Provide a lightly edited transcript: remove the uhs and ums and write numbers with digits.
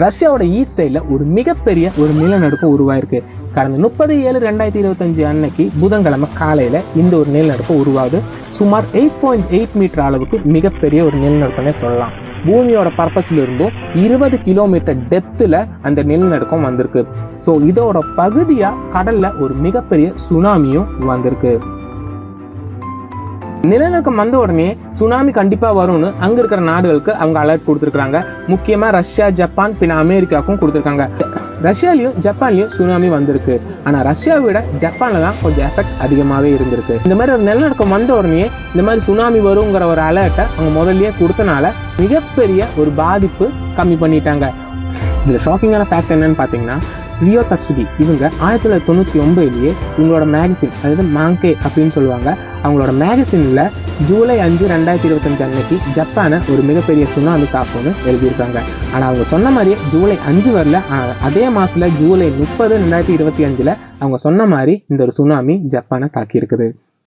ரஷ்யாவோட ஈஸ்ட் சைட்ல ஒரு மிகப்பெரிய ஒரு நிலநடுக்கம் உருவாயிருக்கு. கடந்த 30/7/2025 அன்னைக்கு புதன்கிழமை காலையில இந்த ஒரு நிலநடுக்கம் உருவாகுது. சுமார் 8.8 மீட்டர் அளவுக்கு மிகப்பெரிய ஒரு நிலநடுக்கம்னே சொல்லலாம். பூமியோட பர்பஸ்ல இருந்தும் 20 கிலோமீட்டர் டெப்த்ல அந்த நிலநடுக்கம் வந்திருக்கு. ஸோ இதோட பகுதியா கடல்ல ஒரு மிகப்பெரிய சுனாமியும் வந்திருக்கு. நிலநடுக்கம் வந்த உடனே சுனாமி கண்டிப்பா வரும்னு அங்க இருக்கிற நாடுகளுக்கு அவங்க அலர்ட் கொடுத்துருக்காங்க. முக்கியமா ரஷ்யா, ஜப்பான், பின்ன அமெரிக்காவுக்கும் கொடுத்துருக்காங்க. ரஷ்யாலையும் ஜப்பான்லயும் சுனாமி வந்திருக்கு. ஆனா ரஷ்யாவை விட ஜப்பான்ல தான் கொஞ்சம் எஃபெக்ட் அதிகமாவே இருந்திருக்கு. இந்த மாதிரி ஒரு நிலநடுக்கம் வந்த உடனே இந்த மாதிரி சுனாமி வருங்கிற ஒரு அலர்ட்டை அவங்க முதல்லயே கொடுத்தனால மிகப்பெரிய ஒரு பாதிப்பு கம்மி பண்ணிட்டாங்க. இதுல ஷாக்கிங்கான ஃபேக்ட் என்னன்னு பாத்தீங்கன்னா, ரியோ தட்சுகி இவங்க 1999 இவங்களோட மேகசின், அதாவது மாங்கே அப்படின்னு சொல்லுவாங்க, அவங்களோட மேகசின்ல ஜூலை 5, 2025 அன்னைக்கு ஜப்பானை ஒரு மிகப்பெரிய சுனாமி தாக்கும்னு எழுதியிருக்காங்க. ஆனா அவங்க சொன்ன மாதிரியே ஜூலை 5 வரல. அதே மாசத்துல ஜூலை 30, 2025 அவங்க சொன்ன மாதிரி இந்த ஒரு சுனாமி ஜப்பானை தாக்கி இருக்குது.